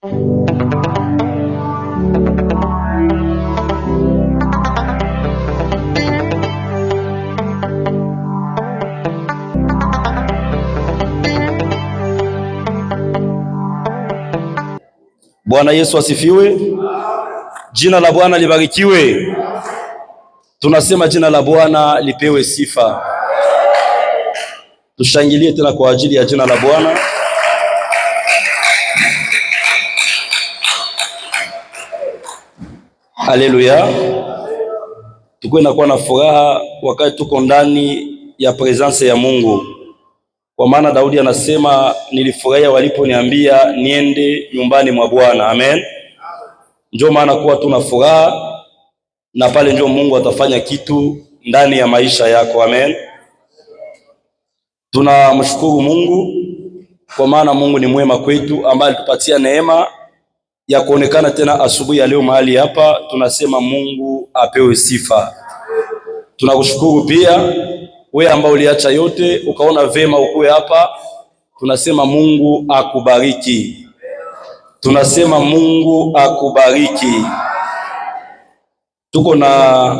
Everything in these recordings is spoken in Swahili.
Bwana Yesu asifiwe. Jina la Bwana libarikiwe. Tunasema jina la Bwana lipewe sifa. Tushangilie tena kwa ajili ya jina la Bwana. Haleluya. Tuko nakuwa na furaha wakati tuko ndani ya presence ya Mungu. Kwa maana Daudi anasema nilifurahia waliponiambia niende nyumbani mwa Bwana. Amen. Njoo maana kuwa tuna furaha na pale njoo Mungu atafanya kitu ndani ya maisha yako. Amen. Tunamshukuru Mungu kwa maana Mungu ni mwema kwetu, ambaye alitupatia neema ya kuonekana tena asubuhi ya leo mahali hapa. Tunasema Mungu apewe sifa. Tunakushukuru pia wewe ambao uliacha yote ukaona vema ukue hapa. Tunasema Mungu akubariki. Tunasema Mungu akubariki. Tuko na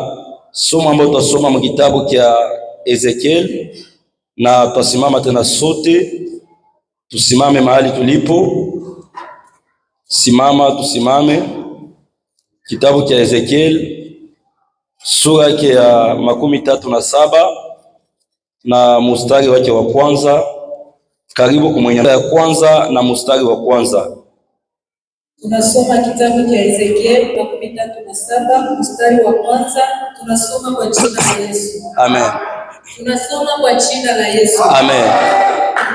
somo ambalo tutasoma mu kitabu cha Ezekiel, na tutasimama tena sote. Tusimame mahali tulipo. Simama, tusimame. Kitabu cha Ezekiel sura yake ya 37 na mstari wake wa kwanza. Karibu kumwenye ya kwanza na mstari wa kwanza. Tunasoma kitabu cha Ezekiel 37 mstari wa kwanza. Tunasoma kwa jina la Yesu. Amen. Tunasoma kwa jina la Yesu. Amen.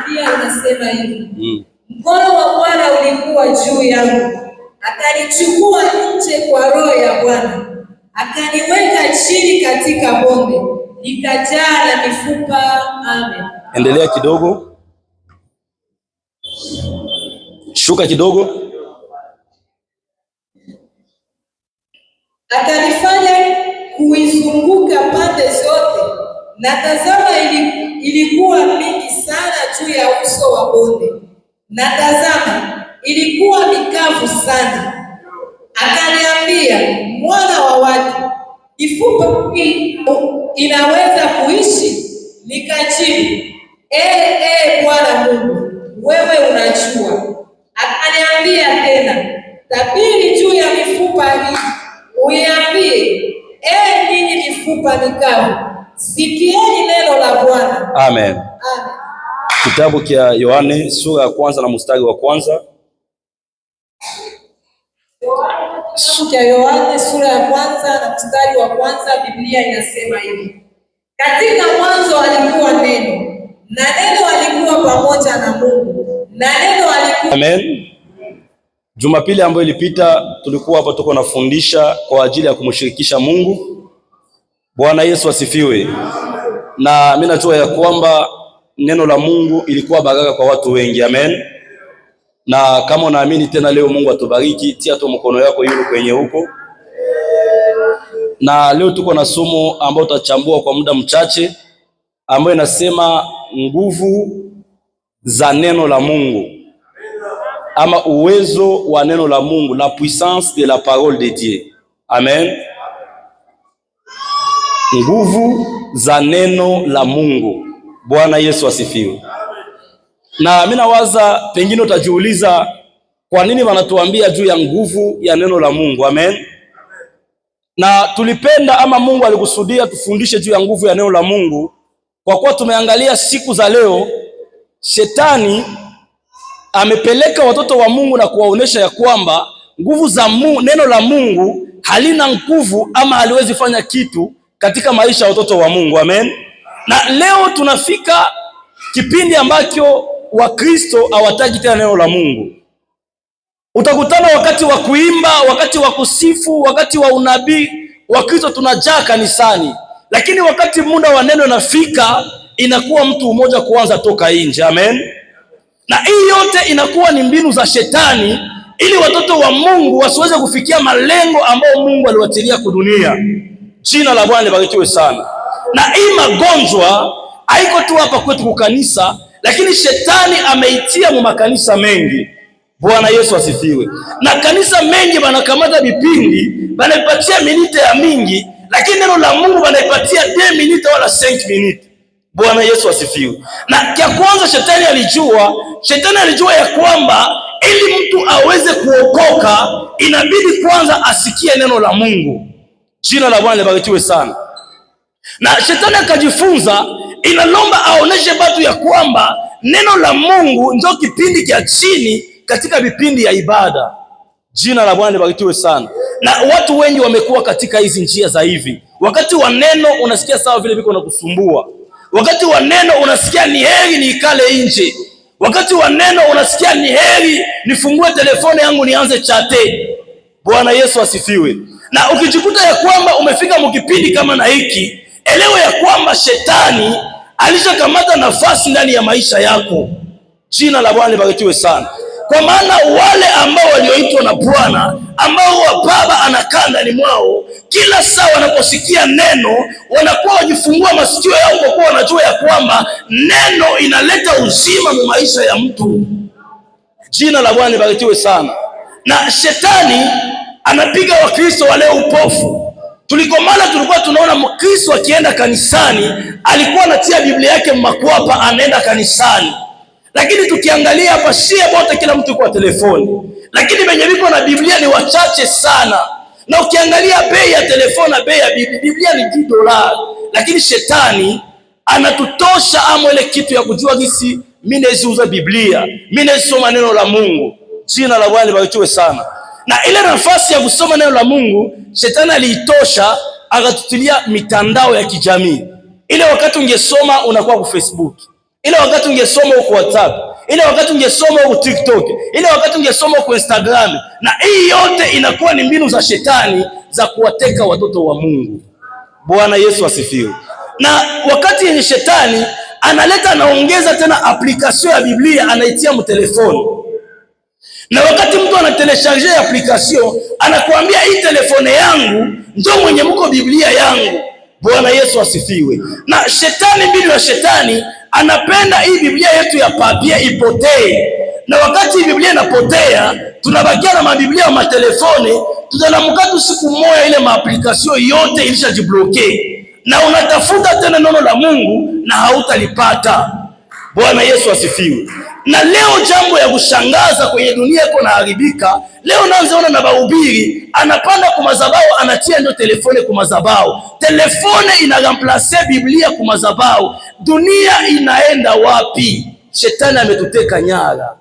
Pia inasema hivi. Mkono wa Bwana ulikuwa juu yangu, akanichukua nje kwa roho ya Bwana, akaniweka chini katika bonde, nikajaa na mifupa. Amen. Endelea kidogo. Shuka kidogo. Akanifanya kuizunguka pande zote, na tazama ilikuwa mingi sana juu ya uso wa bonde, na tazama ilikuwa mikavu sana. Akaniambia, mwana wa watu, mifupa hii inaweza kuishi? Nikajibu, Bwana Mungu, wewe unajua. Akaniambia tena, tabiri juu ya mifupa hii, uiambie, ninyi mifupa mikavu, sikieni neno la Bwana. Amen. Amen. Kitabu cha Yohane sura ya kwanza na mstari wa kwanza. Kitabu cha Yohane sura ya kwanza na mstari wa kwanza. Biblia inasema hivi: katika mwanzo alikuwa neno, na neno alikuwa pamoja na Mungu, na neno alikuwa. Amen. Jumapili ambayo ilipita tulikuwa hapa tuko nafundisha kwa ajili ya kumshirikisha Mungu. Bwana Yesu asifiwe. Na mimi najua ya kwamba neno la Mungu ilikuwa baraka kwa watu wengi. Amen. Na kama unaamini tena leo Mungu atubariki, tia tu mkono yako yule kwenye huko. Na leo tuko na somo ambalo tutachambua kwa muda mchache, ambayo inasema nguvu za neno la Mungu, ama uwezo wa neno la Mungu, la puissance de la parole de Dieu. Amen. Nguvu za neno la Mungu. Bwana Yesu asifiwe. Na mimi nawaza pengine utajiuliza kwa nini wanatuambia juu ya nguvu ya neno la Mungu. Amen. Na tulipenda ama Mungu alikusudia tufundishe juu ya nguvu ya neno la Mungu, kwa kuwa tumeangalia siku za leo shetani amepeleka watoto wa Mungu na kuwaonesha ya kwamba nguvu za neno la Mungu halina nguvu ama haliwezi fanya kitu katika maisha ya watoto wa Mungu. Amen. Na leo tunafika kipindi ambacho Wakristo hawataki tena neno la Mungu. Utakutana wakati wa kuimba, wakati wa kusifu, wakati wa unabii, Wakristo tunajaa kanisani, lakini wakati muda wa neno nafika inakuwa mtu mmoja kuanza toka nje. Amen. Na hii yote inakuwa ni mbinu za shetani ili watoto wa Mungu wasiweze kufikia malengo ambayo Mungu aliwatilia kudunia. Jina la Bwana libarikiwe sana. Na hii magonjwa haiko tu hapa kwetu kwa kanisa, lakini shetani ameitia mu makanisa mengi. Bwana Yesu asifiwe. Na kanisa mengi banakamata vipindi, banaipatia minute ya mingi, lakini neno la Mungu banaipatia 10 minute wala 5 minute. Bwana Yesu asifiwe. Na kia kwanza shetani alijua ya kwamba ili mtu aweze kuokoka inabidi kwanza asikie neno la Mungu. Jina la Bwana libarikiwe sana. Na shetani akajifunza inalomba aoneshe watu ya kwamba neno la Mungu ndio kipindi kia chini katika vipindi ya ibada. Jina la Bwana libarikiwe sana. Na watu wengi wamekuwa katika hizi njia za hivi. Wakati wa neno unasikia sawa vile viko na kusumbua. Wakati wa neno unasikia ni heri niikale nje. Wakati wa neno unasikia ni heri nifungue telefone yangu nianze chate. Bwana Yesu asifiwe. Na ukijikuta ya kwamba umefika mkipindi kama na hiki, elewa ya kwamba shetani alishakamata nafasi ndani ya maisha yako. Jina la Bwana libarikiwe sana. Kwa maana wale ambao walioitwa na Bwana, ambao wa Baba anakaa ndani mwao, kila saa wanaposikia neno wanakuwa wajifungua masikio yao, kwa kuwa wanajua ya kwamba neno inaleta uzima mu maisha ya mtu. Jina la Bwana libarikiwe sana. Na shetani anapiga Wakristo wale upofu. Tulikomala tulikuwa tunaona Mkristo akienda kanisani alikuwa anatia Biblia yake makwapa, anaenda kanisani. Lakini tukiangalia hapa shia bote kila mtu kwa telefoni. Lakini wenye biko na Biblia ni wachache sana. Na ukiangalia bei ya telefoni na bei ya Biblia ni $10. Lakini shetani anatutosha amo ile kitu ya kujua gisi mimi naziuza Biblia, mimi nasoma neno la Mungu. Jina la Bwana libarikiwe sana. Na ile nafasi ya kusoma neno la Mungu shetani aliitosha, akatutilia mitandao ya kijamii. Ile wakati ungesoma unakuwa kwa Facebook, ile wakati ungesoma kwa WhatsApp, ile wakati ungesoma kwa TikTok, ile wakati ungesoma kwa Instagram. Na hii yote inakuwa ni mbinu za shetani za kuwateka watoto wa Mungu. Bwana Yesu asifiwe. Na wakati yenye shetani analeta, anaongeza tena application ya Biblia anaitia mtelefoni. Na wakati mtu anatelecharge application, anakuambia hii telefone yangu ndio mwenye mko Biblia yangu. Bwana Yesu asifiwe. Na shetani, mbinu ya shetani, anapenda hii Biblia yetu ya papia ipotee. Na wakati Biblia inapotea, tunabakia na mabiblia wa matelefone, tutalamuka siku moja ile maaplikasyon yote ilishajibloke. Na unatafuta tena neno la Mungu na hautalipata. Bwana Yesu asifiwe. Na leo jambo ya kushangaza kwenye dunia iko naharibika. Leo naanzaona na bahubiri anapanda kwa madhabahu, anatia ndio telefone kwa madhabahu. Telefone inaramplace Biblia kwa madhabahu. Dunia inaenda wapi? Shetani ametuteka nyara.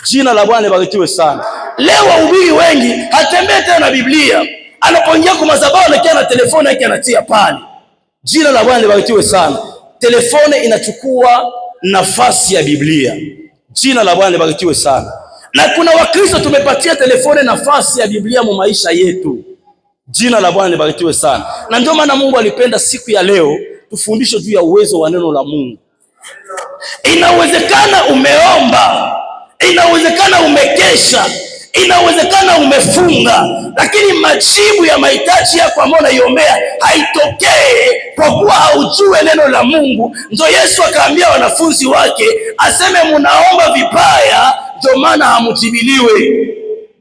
Jina la Bwana libarikiwe sana. Leo wahubiri wengi hatembei tena na Biblia. Anapoingia kwa madhabahu anakia na telefone yake anatia pale. Jina la Bwana libarikiwe sana. Telefone inachukua nafasi ya Biblia. Jina la Bwana libarikiwe sana. Na kuna Wakristo tumepatia telefone nafasi ya Biblia mu maisha yetu. Jina la Bwana libarikiwe sana. Na ndio maana Mungu alipenda siku ya leo tufundishe juu ya uwezo wa neno la Mungu. Inawezekana umeomba, inawezekana umekesha, inawezekana umefunga, lakini majibu ya mahitaji yako ambayo unaiombea haitokee kwa kuwa haujue neno la Mungu. Ndio Yesu akaambia wanafunzi wake aseme munaomba vibaya ndio maana hamjibiliwe.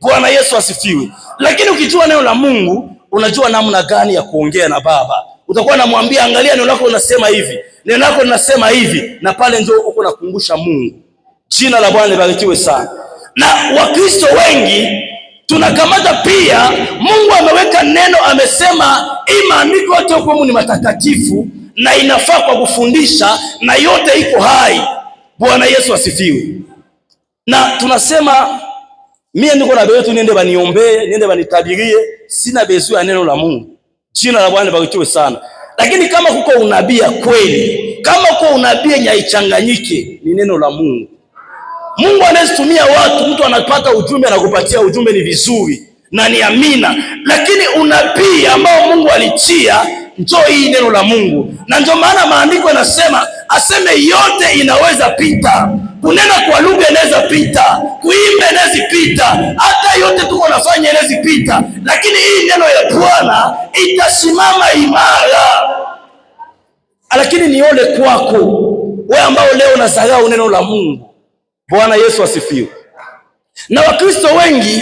Bwana Yesu asifiwe. Lakini ukijua neno la Mungu unajua namna gani ya kuongea na Baba. Utakuwa unamwambia angalia neno lako linasema hivi, neno lako linasema hivi, na pale ndio uko nakumbusha Mungu. Jina la Bwana libarikiwe sana. Na Wakristo wengi tunakamata pia Mungu ameweka neno, amesema hii maandiko yote huko ni matakatifu na inafaa kwa kufundisha na yote iko hai. Bwana Yesu asifiwe. Na tunasema mimi niko na betu niende baniombee, niende banitabirie, sina bezu ya neno la Mungu. Jina la Bwana libarikiwe sana. Lakini kama kuko unabii kweli, kama kuko unabii nyaichanganyike, ni neno la Mungu. Mungu anazitumia watu, mtu anapata ujumbe anakupatia ujumbe ni vizuri na ni amina, lakini unabii ambao Mungu alitia njoo hii neno la Mungu. Na ndio maana maandiko yanasema aseme yote inaweza pita. Kunena kwa lugha inaweza pita, kuimba inaweza pita, hata yote tuko nafanya inaweza pita, lakini hii neno ya Bwana itasimama imara. Lakini ni ole kwako wewe ambao leo unasahau neno la Mungu. Bwana Yesu asifiwe. Na Wakristo wengi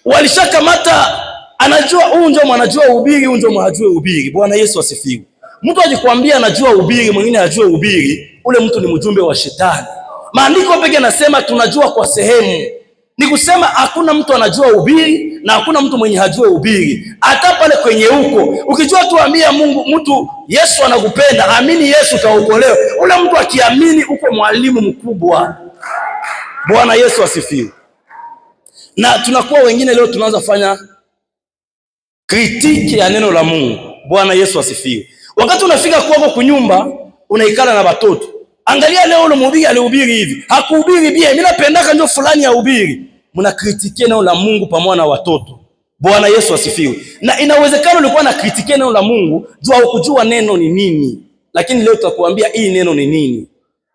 walishakamata, anajua huyu ndio mwanajua uhubiri, huyu ndio mwanajua uhubiri. Bwana Yesu asifiwe. Mtu ajikwambia anajua uhubiri, mwingine hajua uhubiri, ule mtu ni mjumbe wa shetani. Maandiko pekee yanasema tunajua kwa sehemu. Ni kusema hakuna mtu anajua uhubiri na hakuna mtu mwenye hajua uhubiri. Hata pale kwenye huko, ukijua tuambia Mungu mtu Yesu anakupenda, amini Yesu utaokolewa. Ule mtu akiamini uko mwalimu mkubwa. Bwana Yesu asifiwe. Na tunakuwa wengine leo tunaanza fanya kritiki ya neno la Mungu. Bwana Yesu asifiwe. Wakati unafika kwako kunyumba, unaikala na watoto. Angalia leo ule mhubiri alihubiri hivi. Hakuhubiri bia, mimi napendaka ndio fulani ya hubiri. Mnakritiki neno la Mungu pamoja na watoto. Bwana Yesu asifiwe. Na inawezekana ulikuwa na kritiki neno la Mungu, jua hukujua neno ni nini. Lakini leo tutakuambia hii neno ni nini.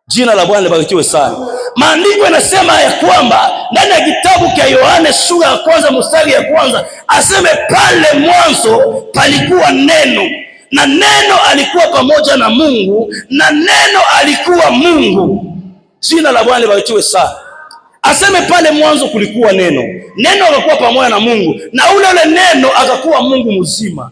Jina la Bwana libarikiwe sana. Maandiko yanasema ya kwamba ndani ya kitabu cha Yohane sura ya 1 mstari ya 1 aseme pale mwanzo palikuwa neno, na neno alikuwa pamoja na Mungu, na neno alikuwa Mungu. Jina la Bwana libarikiwe sana. Aseme pale mwanzo kulikuwa neno, neno akakuwa pamoja na Mungu, na ule neno akakuwa Mungu mzima.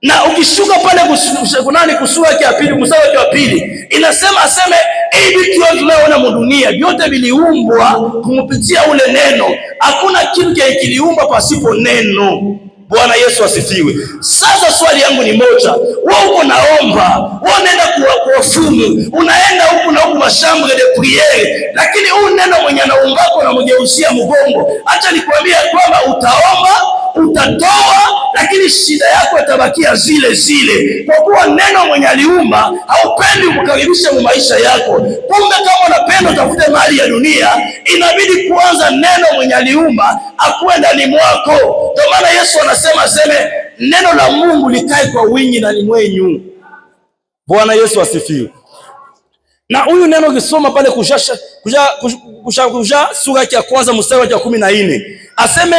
Na ukishuka pale kusura ya pili, mstari wa pili, inasema aseme hivi vitu tunayoona dunia vyote viliumbwa kupitia ule neno. Hakuna kitu kiliumbwa pasipo neno. Bwana Yesu asifiwe. Sasa swali yangu ni moja. Wewe uko naomba, wewe unaenda kuwafumu, unaenda huku na huku mashamba de priere, lakini huyu neno mwenye anaombako na mgeusia mgongo. Acha nikwambie kwamba utaomba, utatoa, lakini shida yako itabakia zile zile. Kwa kuwa neno mwenye aliumba haupendi umkaribishe mu maisha yako. Kumbe kama unapenda utafute mali ya dunia, inabidi kuanza neno mwenye aliumba akuwe ndani mwako. Ndio maana Yesu anasema neno la Mungu likae kwa wingi ndani mwenyu. Bwana Yesu asifiwe. Na huyu neno ukisoma pale kuja sura ya 1 mstari wa 14, aseme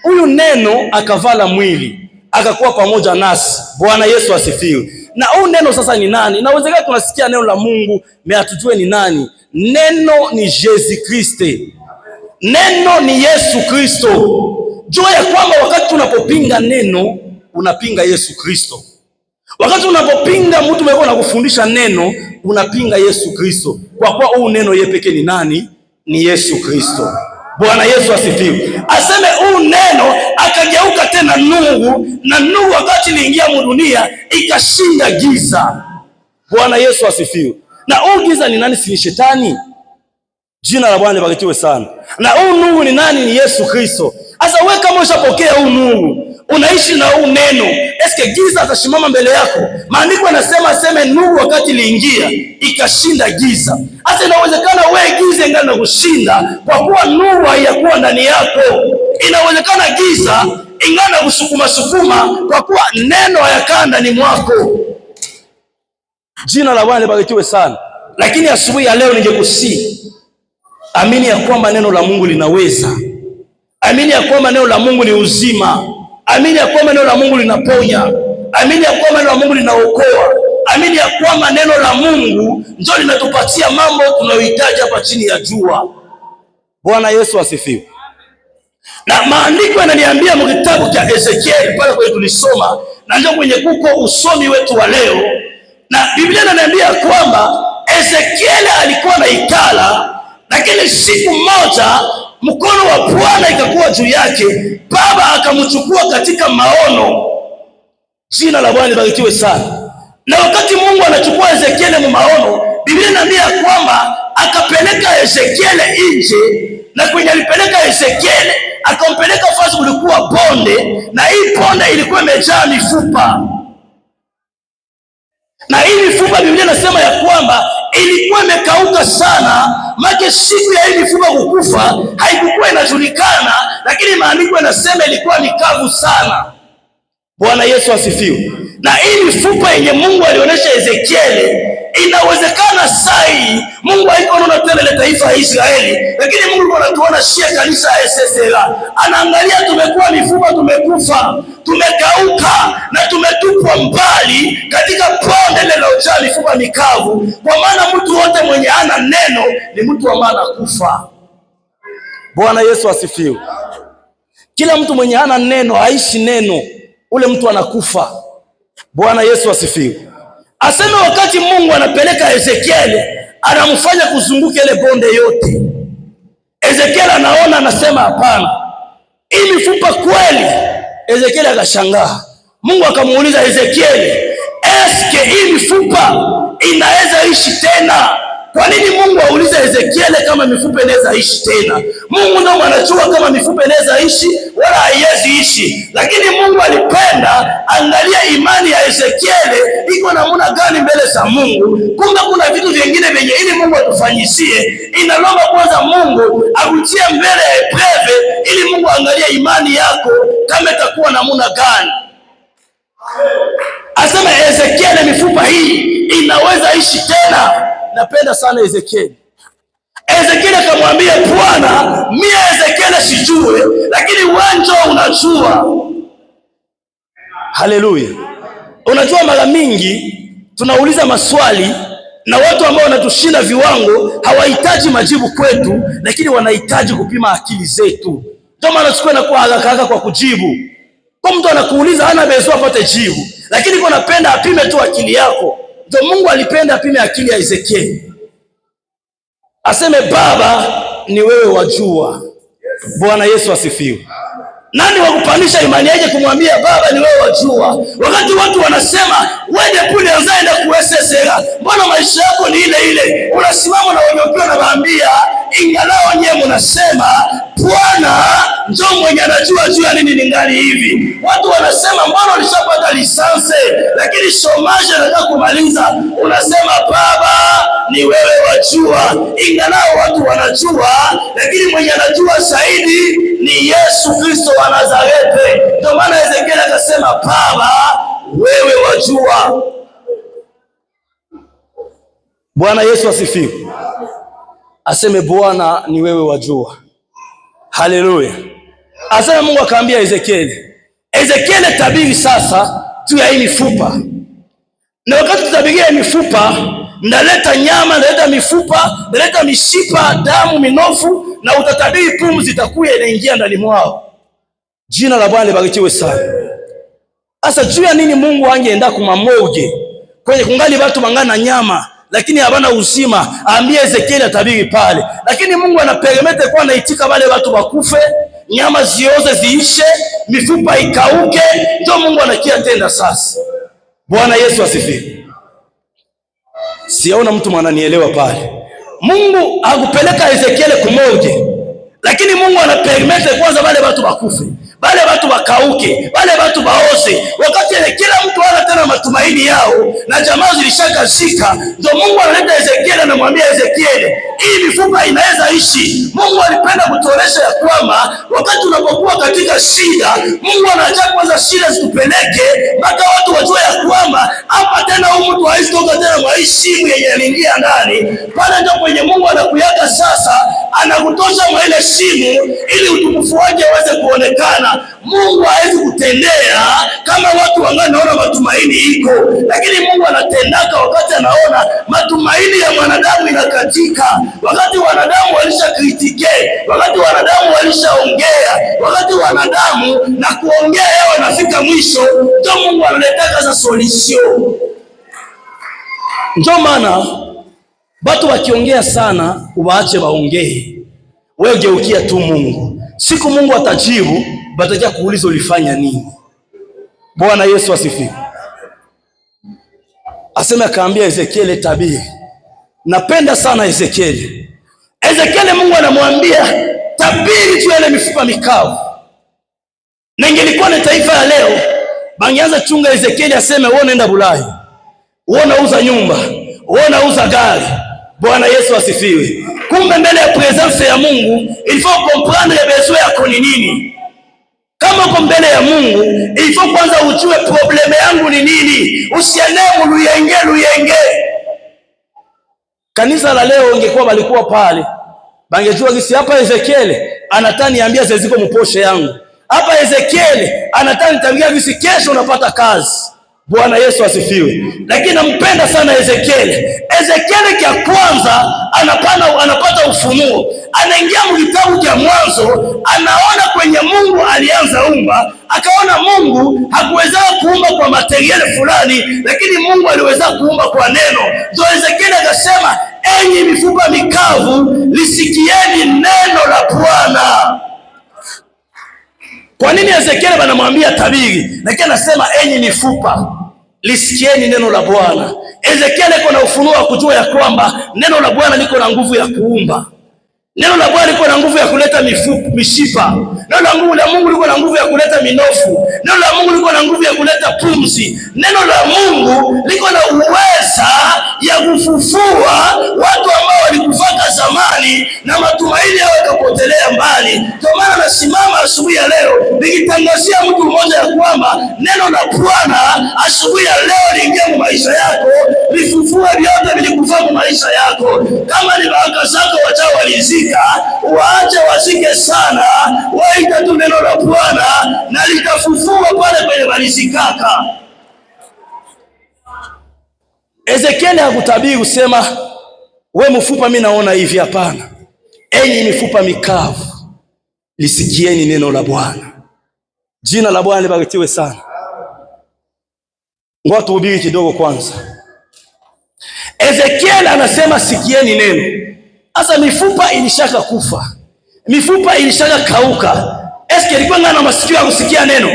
huyu neno akavala mwili akakuwa pamoja nasi. Bwana Yesu asifiwe. Na huyu neno sasa ni nani? Inawezekana tunasikia neno la Mungu mais hatujue ni nani. Neno ni Yesu Kristo. Neno ni Yesu Kristo. Jua ya kwamba wakati tunapopinga neno, unapinga Yesu Kristo. Wakati unapopinga mtu mweko na kufundisha neno, unapinga Yesu Kristo. Kwa kuwa huu neno yeye pekee ni nani? Ni Yesu Kristo. Bwana Yesu asifiwe. Aseme huu neno akageuka tena nuru, na nuru wakati iliingia dunia ikashinda giza. Bwana Yesu asifiwe. Na huu giza ni nani? Si shetani. Jina la Bwana libarikiwe sana. Na huu nuru ni nani? Ni Yesu Kristo. Sasa wewe kama ushapokea huu nuru, unaishi na huu neno, eske giza atasimama mbele yako? Maandiko yanasema aseme nuru wakati iliingia ikashinda giza. Hata inawezekana wewe giza ingana kushinda kwa kuwa nuru haiyakuwa ndani yako. Inawezekana giza ingana kusukuma kwa kuwa neno hayakaa ndani mwako. Jina la Bwana libarikiwe sana. Lakini asubuhi ya leo ningekusihi amini ya kwamba neno la Mungu linaweza. Amini ya kwamba neno la Mungu ni uzima. Amini ya kwamba neno la Mungu linaponya. Amini ya kwamba neno la Mungu linaokoa. Amini ya kwamba neno la Mungu ndio linatupatia mambo tunayohitaji hapa chini ya jua. Bwana Yesu asifiwe. Na maandiko yananiambia mu kitabu cha Ezekiel pale kwa tulisoma, na ndio kwenye kuko usomi wetu wa leo. Na Biblia inaniambia kwamba Ezekiel alikuwa na ikala, lakini siku moja mkono wa Bwana ikakuwa juu yake, Baba akamchukua katika maono. Jina la Bwana libarikiwe sana. Na wakati Mungu anachukua Ezekiel mu maono, Biblia inaniambia kwamba akapeleka Ezekiel nje, na kwenye alipeleka Ezekiel akampeleka fasi kulikuwa bonde, na hii bonde ilikuwa imejaa mifupa. Na hii mifupa Biblia inasema ya kwamba ilikuwa imekauka sana, maana siku ya hii mifupa kukufa haikuwa inajulikana, lakini maandiko yanasema ilikuwa mikavu sana. Bwana Yesu asifiwe. Na hii mifupa yenye Mungu alionyesha Ezekiel, inawezekana sai Mungu haiko anaona tena ile taifa la Israeli, lakini Mungu anatuona shia kanisa ya SSLA. Anaangalia tumekuwa mifupa, tumekufa, tumekauka na tumetupwa mbali katika bonde lililojaa mifupa mikavu, kwa maana mtu wote mwenye ana neno ni mtu wa maana kufa. Bwana Yesu asifiwe. Kila mtu mwenye hana neno, haishi neno, ule mtu anakufa. Bwana Yesu asifiwe. Aseme wakati Mungu anapeleka Ezekieli, anamfanya kuzunguka ile bonde yote. Ezekieli anaona, anasema hapana, hii mifupa kweli? Ezekieli akashangaa. Mungu akamuuliza Ezekieli, eske hii mifupa inaweza ishi tena? Kwa nini Mungu aulize Ezekieli kama mifupa inaweza ishi tena? Mungu ndio anajua kama mifupa inaweza ishi wala haiwezi ishi. Lakini Mungu alipenda angalia imani ya Ezekieli iko namna gani mbele za Mungu. Kumbe kuna vitu vingine vyenye ili Mungu atufanyishie, inalomba kwanza Mungu akutie mbele ya epreve ili Mungu angalia imani yako kama itakuwa namna gani. Asema Ezekieli, mifupa hii inaweza ishi tena. Napenda sana Ezekieli. Ezekieli akamwambia Bwana, mimi Ezekieli sijue, lakini wewe ndio unajua. Haleluya. Unajua, mara mingi tunauliza maswali na watu ambao wanatushinda viwango hawahitaji majibu kwetu, lakini wanahitaji kupima akili zetu. Ndio maana tukue na kuwa haraka kwa kujibu. Kwa mtu anakuuliza hana bezo apate jibu, lakini kwa napenda apime tu akili yako. Ndio Mungu alipenda apime akili ya Ezekieli. Aseme Baba, ni wewe wajua. Bwana Yesu asifiwe. Nani wakupandisha imani yake kumwambia Baba ni wewe wajua? Wakati watu wanasema wewe pule uzaenda kuwesesera, mbona maisha yako ni ile ile? Unasimama na wenyewe na waambia ingalao nyewe mnasema Bwana ndio mwenye anajua juu ya nini ningali hivi. Watu wanasema mbona ulishapata lisansi lakini shomaje anataka kumaliza. Unasema Baba ni wewe wajua. Ingalao watu wanajua, lakini mwenye anajua zaidi ni Yesu Kristo wa Nazareti. Ndio maana Ezekieli akasema Baba wewe wajua. Bwana Yesu asifiwe. Aseme Bwana ni wewe wajua. Haleluya. Aseme Mungu akaambia Ezekieli, Ezekieli tabiri sasa juu ya hii mifupa. Na wakati tutabiria mifupa, ndaleta nyama, ndaleta mifupa, ndaleta mishipa, damu, minofu, na utatabiri pumzi itakuwa inaingia ndani mwao. Jina la Bwana libarikiwe sana. Asa juu ya nini Mungu angeenda kumamoge kwenye kungali watu wangana nyama lakini habana uzima, aambie Ezekieli atabiri pale. Lakini Mungu anaperemete kwa anaitika wale watu wakufe, nyama zioze ziishe, mifupa ikauke, ndio Mungu anakia tenda sasa. Bwana Yesu asifiwe. Siona mtu mwananielewa pale. Mungu hakupeleka Ezekieli kumoge, lakini Mungu anaperemete kwanza wale watu wakufe, wale watu wakauke, wale watu waoze. Wakati kila mtu hana tena matumaini yao na jamaa zilishakashika, ndio Mungu analeta Ezekieli, anamwambia Ezekieli, hii mifupa inaweza ishi. Mungu alipenda kutuonesha ya kwamba wakati unapokuwa katika shida, Mungu anaacha kwanza shida zitupeleke mpaka watu wajue ya kwamba hapa tena huyu mtu haizi toka tena mwa hii shimo yenye aliingia ndani. Pale ndio kwenye Mungu anakuyaka sasa, anakutosha mwa ile shimo ili utukufu wake uweze kuonekana. Mungu hawezi kutendea kama watu wanaona matumaini iko, lakini Mungu anatendaka wakati anaona matumaini ya mwanadamu inakatika, wakati wanadamu walishakritike, wakati wanadamu walishaongea, wakati wanadamu na kuongea yao nafika mwisho, ndio Mungu analetaka za solution. Ndio maana watu wakiongea sana waache waongee, wewe geukia tu Mungu. Siku Mungu atajibu, batakia kuuliza ulifanya nini. Bwana Yesu asifiwe. Asema akaambia Ezekieli tabiri. Napenda sana Ezekieli. Ezekieli Mungu anamwambia tabiri juu ya ile mifupa mikavu. Na ingelikuwa ni taifa ya leo, bangeanza chunga Ezekieli aseme wewe unaenda Bulaya, wewe unauza nyumba, wewe unauza gari. Bwana Yesu asifiwe. Kumbe mbele ya presence ya Mungu il faut comprendre besoin yako ni nini. Kama uko mbele ya Mungu il faut kwanza ujue probleme yangu ni nini. Usienee luyenge. Kanisa la leo ingekuwa walikuwa pale, bangejua kisi hapa Ezekieli anataka niambia zeziko mposhe yangu. Hapa Ezekieli anataka nitamwambia kisi kesho unapata kazi. Bwana Yesu asifiwe. Lakini nampenda sana Ezekieli. Ezekieli kia kwanza anapata ufunuo. Anaingia mkitabu cha Mwanzo, anaona kwenye Mungu alianza umba, akaona Mungu hakuweza kuumba kwa materiali fulani, lakini Mungu aliweza kuumba kwa neno. Ndio Ezekieli akasema, enyi mifupa mikavu, lisikieni neno la Bwana. Kwa nini Ezekieli banamwambia tabiri? Lakini anasema enyi mifupa, lisikieni neno la Bwana. Ezekieli iko na ufunuo wa kujua ya kwamba neno la Bwana liko na nguvu ya kuumba. Neno la Bwana liko na nguvu ya kuleta mishipa. Neno la Mungu liko na nguvu ya kuleta minofu. Neno la Mungu liko na nguvu ya kuleta pumzi. Neno la Mungu liko na uweza ya kufufua watu ambao walikufaka zamani na matumaini yao yakapotelea mbali. Ndio maana nasimama asubuhi ya leo nikitangazia mtu mmoja ya kwamba neno la Bwana asubuhi ya leo liingie mu maisha yako, lifufue vyote vilikufa mu maisha yako. Kama ni baraka zako wachao walizika, waache wazike sana, waita tu neno la Bwana na litafufua pale kwenye walizikaka. Ezekieli hakutabiri kusema we mfupa mimi naona hivi, hapana. Enyi mifupa mikavu, lisikieni neno la Bwana. Jina la Bwana libarikiwe sana. Ngoja tuhubiri kidogo kwanza. Ezekieli anasema sikieni neno. Asa mifupa ilishaka kufa, mifupa ilishaka kauka. Eske ilikuwa ngana masikio ya kusikia neno?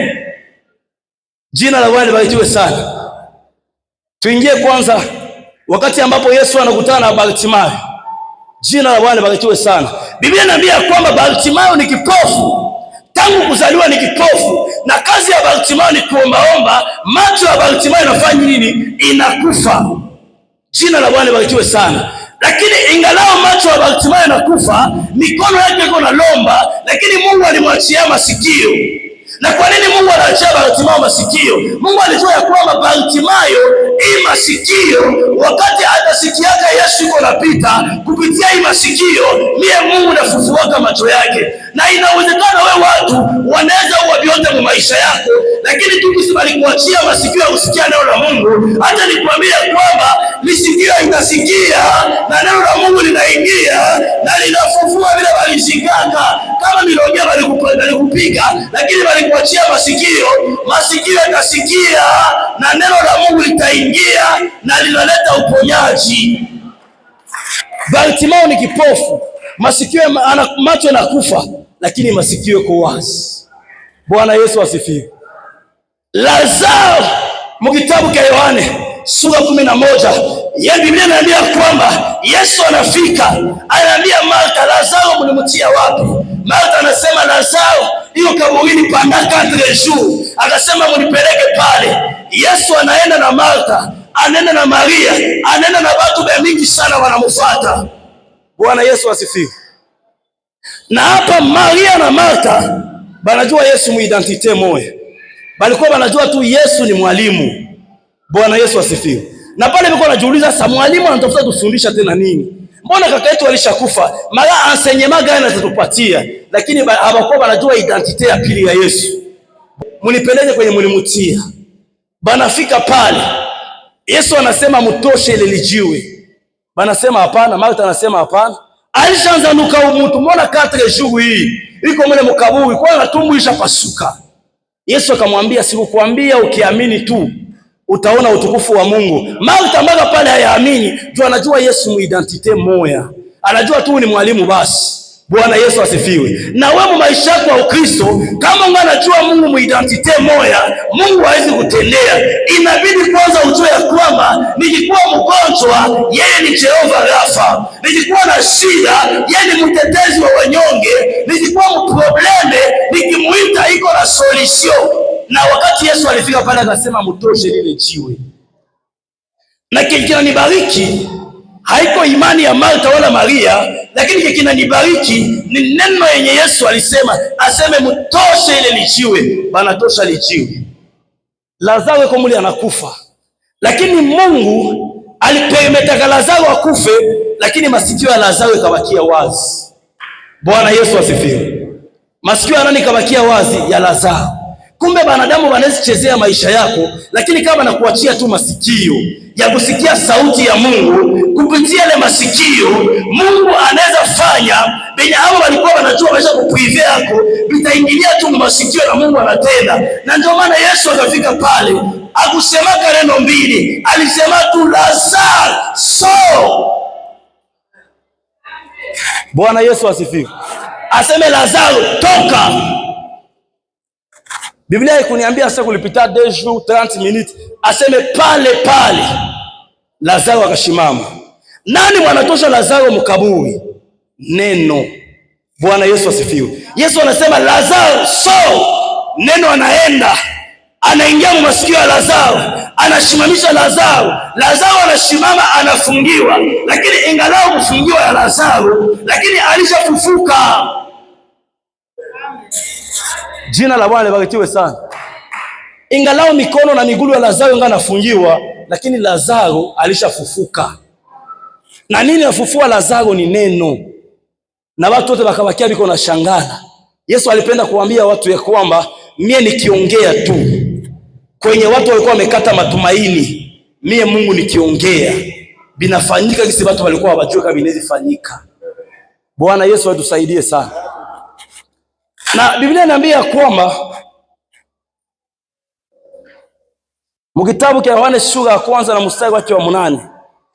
Jina la Bwana libarikiwe sana. Tuingie kwanza wakati ambapo Yesu anakutana na Bartimayo. Jina la Bwana libarikiwe sana. Biblia inaambia kwamba Bartimayo ni kipofu, tangu kuzaliwa ni kipofu, na kazi ya Bartimayo ni kuombaomba. Macho ya Bartimayo yanafanya nini? Inakufa. Jina la Bwana libarikiwe sana. Lakini ingalao macho ya Bartimayo yanakufa, mikono yake iko na lomba, lakini Mungu alimwachia masikio. Na kwa nini Mungu anaachia Bartimayo masikio? Mungu alijua ya kwamba Bartimayo hii masikio, wakati atasikiaka Yesu yuko napita, kupitia hii masikio mie Mungu nafufuaka macho yake. Na inawezekana we watu wanaweza uwa vyote mu maisha yako, lakini tu kisi balikuachia masikio ya kusikia neno la Mungu. Hata nikwambia kwamba lisikio itasikia na neno la Mungu linaingia na linafufua vile walishikaka. Kama milongea balikupiga, lakini balikuachia masikio, masikio yatasikia na neno la Mungu litaingia na linaleta uponyaji. Bartimayo ni kipofu, masikio macho yanakufa, lakini masikio yako wazi. Bwana Yesu asifiwe. Lazaro mkitabu cha Yohane sura 11, ya Biblia inaambia kwamba Yesu anafika, anaambia Martha, Lazaro mlimtia wapi? Martha anasema Lazaro hiyo kaburini panda 4 jours. Akasema mnipeleke pale. Yesu anaenda na Martha, anaenda na Maria, anaenda na watu wengi sana wanamfuata. Bwana Yesu asifiwe. Na hapa Maria na Martha banajua Yesu muidentite moja. Balikuwa banajua tu Yesu ni mwalimu. Bwana Yesu asifiwe. Na pale nilikuwa najiuliza, sasa mwalimu anatafuta tufundisha tena nini? Mbona kaka yetu alishakufa? Mara enseignement gani atatupatia? Lakini hawakuwa banajua identite ya pili ya Yesu. Munipeleke kwenye mlimutia. Banafika pale, Yesu anasema mtoshe ile lijiwe. Banasema hapana, Martha anasema hapana. Alishaanza nuka mtu, mbona 4 jours hii iko mle mkaburi, kwa na tumbo ishapasuka. Yesu akamwambia, sikukwambia ukiamini tu utaona utukufu wa Mungu? Martha mpaka pale hayaamini, juu anajua Yesu muidentite moya, anajua tu ni mwalimu basi. Bwana Yesu asifiwe. Na wewe maisha yako ya Ukristo, kama unajua Mungu muidentite moya, Mungu hawezi kutendea. Inabidi kwanza ujue ya kwamba nikikuwa mgonjwa, yeye ni Jehova Rafa. Nikikuwa na shida, yeye ni mtetezi wa wanyonge. Nikikuwa mprobleme, nikimuita iko na solution. Na wakati Yesu alifika pale akasema mtoshe lile jiwe. Na kinanibariki haiko imani ya Martha wala Maria, lakini kinanibariki ni neno yenye Yesu alisema, aseme mtoshe ile lijiwe. Banatosha lijiwe. Lazaro yuko muli anakufa, lakini Mungu alipermetaka Lazaro akufe, lakini masikio ya Lazaro yakabakia wazi. Bwana Yesu asifiwe. Masikio ya nani kabakia wazi? Ya Lazaro. Kumbe wanadamu wanaweza chezea maisha yako, lakini kama nakuachia tu masikio ya kusikia sauti ya Mungu, kupitia ile masikio Mungu anaweza fanya benye hao walikuwa wanajua maisha kuprive yako, vitaingilia tu masikio na Mungu anatenda. Na ndio maana Yesu akafika pale, akusemaka neno mbili, alisema tu Lazaro so. Bwana Yesu asifiwe. Aseme Lazaro toka. Biblia haikuniambia sasa kulipita 2 jours 30 minutes, aseme pale pale Lazaro akashimama. Nani mwanatosha Lazaro mkaburi? Neno. Bwana Yesu asifiwe. Yesu anasema Lazaro so, neno anaenda anaingia masikio ya Lazaro, anashimamisha Lazaro. Lazaro anashimama, anafungiwa, lakini ingalau kufungiwa ya Lazaro, lakini alishafufuka. Jina la Bwana libarikiwe sana. Ingalau mikono na miguu ya Lazaro inga nafungiwa, lakini Lazaro alishafufuka. Na nini afufua Lazaro? Ni neno. Na watu wote wakabakia biko na shangana. Yesu alipenda kuambia watu ya kwamba mie nikiongea tu kwenye watu walikuwa wamekata matumaini, mie Mungu nikiongea binafanyika kisi watu walikuwa hawajui kama inawezifanyika. Bwana Yesu atusaidie sana. Na Biblia inaambia kwamba mkitabu cha Yohana sura ya kwanza na mstari wake wa 8.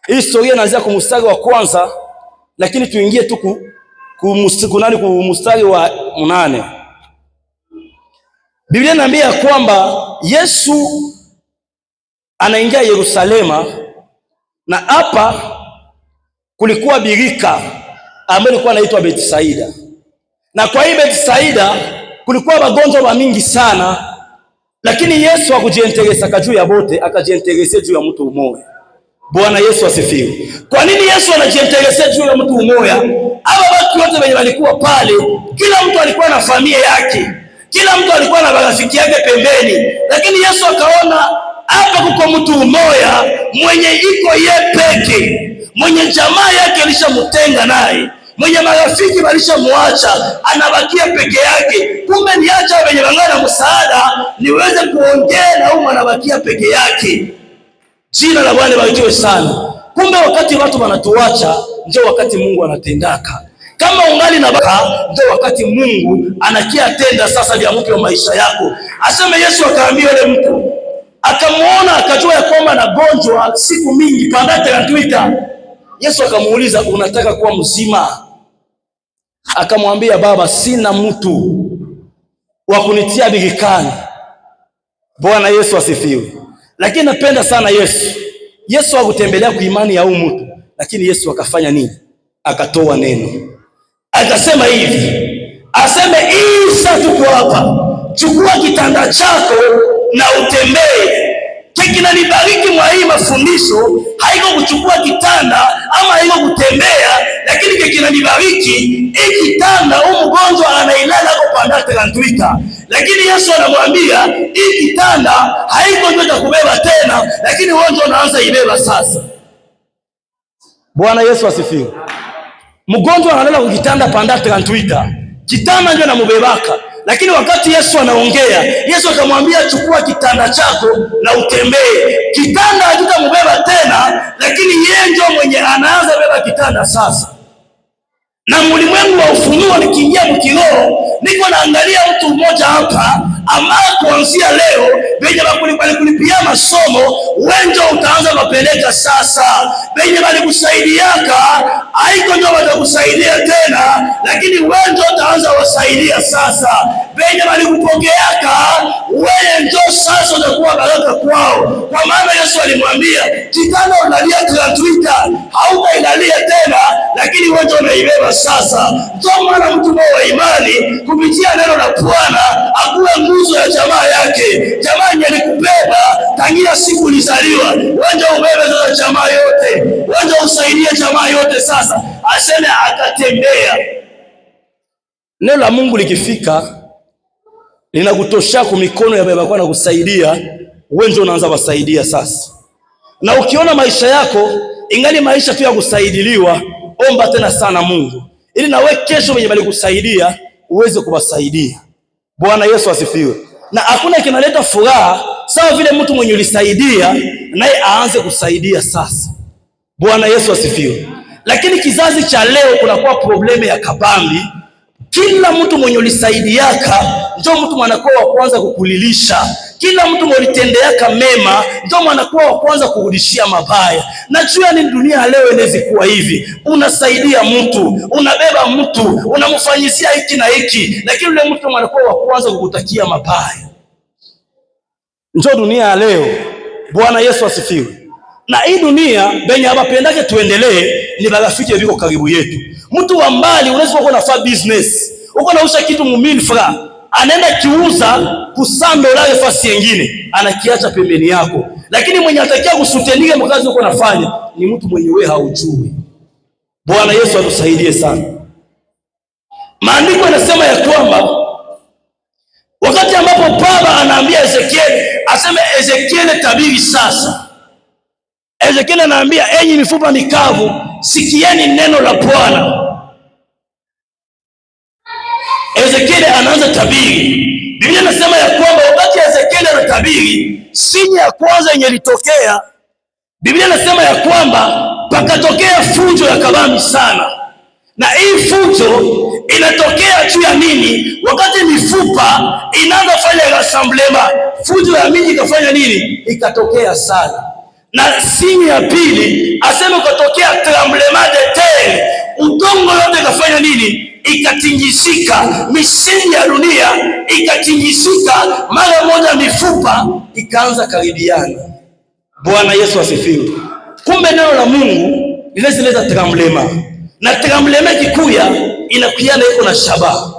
Hii historia inaanzia kwa mstari wa kwanza, lakini tuingie tu ku mstari wa 8. Biblia inaambia kwamba Yesu anaingia Yerusalema, na hapa kulikuwa birika ambayo ilikuwa inaitwa Betsaida. Na kwa hii Betsaida kulikuwa wagonjwa wa mingi sana, lakini Yesu hakujiinteresa juu ya bote, akajiinteresa juu ya mtu mmoja. Bwana Yesu asifiwe. Kwa nini Yesu anajiinteresa juu ya mtu mmoja? Hao watu wote wenye walikuwa pale, kila mtu alikuwa na familia yake, kila mtu alikuwa na marafiki yake pembeni, lakini Yesu akaona hapa kuko mtu mmoja mwenye iko ye peke, mwenye jamaa yake alishamtenga naye, mwenye marafiki walishamuacha, anabakia peke yake. Kumbe niacha wenye wangana msaada niweze kuongea na huyu anabakia peke yake. Jina la Bwana libarikiwe sana. Kumbe wakati watu wanatuacha ndio wakati Mungu anatendaka. Kama ungali na baka ndio wakati Mungu anakia tenda sasa vya mpya maisha yako. Aseme Yesu akaambia yule mtu, akamuona akajua ya kwamba anagonjwa siku mingi pandate na Twitter. Yesu akamuuliza, unataka kuwa mzima? Akamwambia, Baba, sina mtu wa kunitia birikani. Bwana Yesu asifiwe. Lakini napenda sana Yesu. Yesu hakutembelea kwa imani ya mtu, lakini Yesu akafanya nini? Akatoa neno. Akasema hivi, aseme Isa, tuko hapa, chukua kitanda chako na utembee. Kinanibariki mwa hii mafundisho haiko kuchukua kitanda ama haiko kutembea, lakini kinanibariki hii kitanda mgonjwa anailala kwa pandate na Twitter. Lakini Yesu anamwambia hii kitanda haiko ndio kubeba tena, lakini wewe ndio unaanza ibeba sasa. Bwana Yesu asifiwe. Mgonjwa analala kwa kitanda pandate na Twitter, kitanda ndio anambebaka. Lakini wakati Yesu anaongea, Yesu akamwambia chukua kitanda chako na utembee. Kitanda hakitamubeba tena, lakini yeye ndio mwenye anaanza beba kitanda sasa. Na ulimwengu wa ufunuo nikiingia mkiroho, niko naangalia mtu mmoja hapa ambaye kuanzia leo benye kulipia masomo wenjo utaanza mapeleka sasa. Benye walikusaidiaka haiko ndio watakusaidia tena, lakini wenjo utaanza wasaidia sasa. Benye walikupokeaka wewe ndio sasa utakuwa baraka kwao. Kwa maana Yesu alimwambia kitanda unalia kwa Twitter hautailalia tena, lakini wenjo unaibeba sasa. Ndio maana mtu wa imani kupitia neno la Bwana akuwe nguzo ya jamaa yake. Jamaa yenye alikubeba tangia siku ulizaliwa, wewe ubebe za jamaa yote, wewe usaidie jamaa yote sasa. Aseme akatembea. Neno la Mungu likifika linakutosha kwa mikono ya baba kwa na kusaidia, wewe ndio unaanza kusaidia sasa. Na ukiona maisha yako ingali maisha tu ya kusaidiliwa, omba tena sana Mungu ili na wewe kesho wenye bali kusaidia uweze kuwasaidia. Bwana Yesu asifiwe. na hakuna kinaleta furaha sawa vile mtu mwenye ulisaidia naye aanze kusaidia sasa. Bwana Yesu asifiwe. Lakini kizazi cha leo kunakuwa probleme ya kabambi. Kila mtu mwenye ulisaidiaka ndio mtu mwanakuwa wa kwanza kukulilisha. Kila mtu mwenye ulitendeaka mema ndio mwanakuwa wa kwanza kurudishia mabaya. Najua ni dunia leo inaweza kuwa hivi. Unasaidia mtu, unabeba mtu, unamfanyisia hiki na hiki, lakini yule mtu mwanakuwa wa kwanza kukutakia mabaya. Ndio dunia leo. Bwana Yesu asifiwe. Na hii dunia benye abapendake tuendelee ni barafiki viko karibu yetu. Mtu wa mbali unaweza kuwa unafanya business, uko nausha kitu mu 1000 francs, anaenda kiuza $100 fasi nyingine, anakiacha pembeni yako. Lakini mwenye atakia kusutenike mkazi uko nafanya ni mtu mwenye wewe haujui. Bwana Yesu atusaidie sana. Maandiko yanasema ya kwamba wakati ambapo baba anaambia Ezekiel, aseme Ezekiel tabiri sasa. Ezekiel anaambia, enyi mifupa mikavu, sikieni neno la Bwana. Ezekiel anaanza tabiri. Biblia inasema ya kwamba wakati Ezekiel anatabiri, sinye ya kwanza yenye litokea, Biblia inasema ya kwamba pakatokea fujo ya kabambi sana. Na hii fujo inatokea juu ya nini? Wakati mifupa inaanza fanya rassemblement, fujo ya miji ikafanya nini? Ikatokea sana. Na sinye ya pili, aseme kutokea tremblement de terre, udongo yote ikafanya nini? Ikatingishika, misingi ya dunia ikatingishika, mara moja mifupa ikaanza karibiana. Bwana Yesu asifiwe. Kumbe neno la Mungu linaweza tremblement, na tremblement kikuya inakuyana iko na shabaha.